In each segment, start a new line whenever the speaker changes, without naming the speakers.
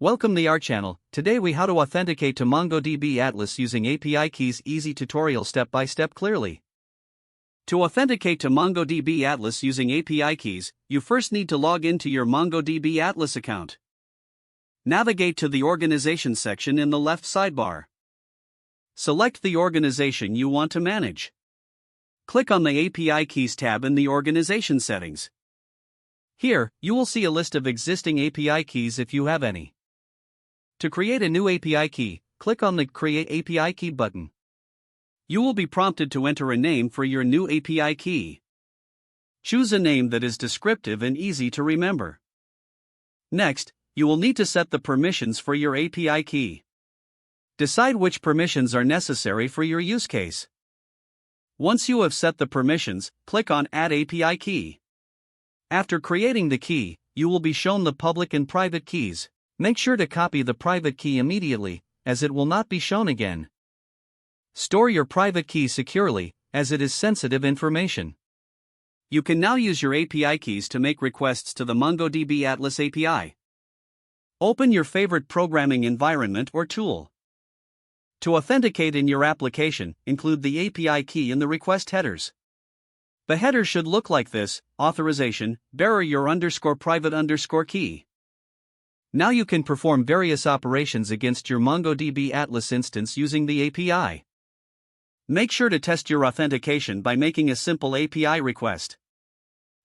Welcome to our channel. Today we how to authenticate to MongoDB Atlas using API keys. Easy tutorial step by step clearly. To authenticate to MongoDB Atlas using API keys, you first need to log into your MongoDB Atlas account. Navigate to the Organization section in the left sidebar. Select the organization you want to manage. Click on the API Keys tab in the Organization settings. Here, you will see a list of existing API keys if you have any. To create a new API key, click on the Create API Key button. You will be prompted to enter a name for your new API key. Choose a name that is descriptive and easy to remember. Next, you will need to set the permissions for your API key. Decide which permissions are necessary for your use case. Once you have set the permissions, click on Add API Key. After creating the key, you will be shown the public and private keys. Make sure to copy the private key immediately, as it will not be shown again. Store your private key securely, as it is sensitive information. You can now use your API keys to make requests to the MongoDB Atlas API. Open your favorite programming environment or tool. To authenticate in your application, include the API key in the request headers. The header should look like this: authorization, bearer your _private key. Now you can perform various operations against your MongoDB Atlas instance using the API. Make sure to test your authentication by making a simple API request.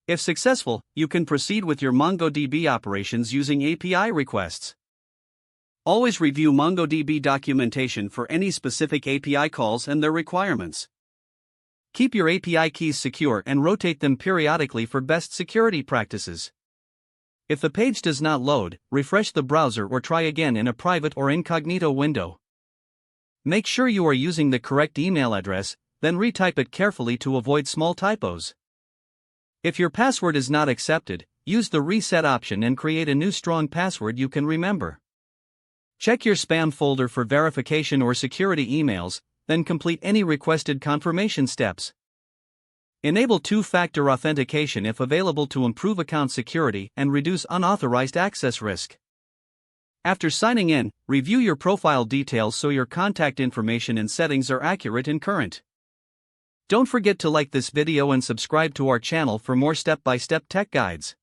If successful, you can proceed with your MongoDB operations using API requests. Always review MongoDB documentation for any specific API calls and their requirements. Keep your API keys secure and rotate them periodically for best security practices. If the page does not load, refresh the browser or try again in a private or incognito window. Make sure you are using the correct email address, then retype it carefully to avoid small typos. If your password is not accepted, use the reset option and create a new strong password you can remember. Check your spam folder for verification or security emails, then complete any requested confirmation steps. Enable two-factor authentication if available to improve account security and reduce unauthorized access risk. After signing in, review your profile details so your contact information and settings are accurate and current. Don't forget to like this video and subscribe to our channel for more step-by-step tech guides.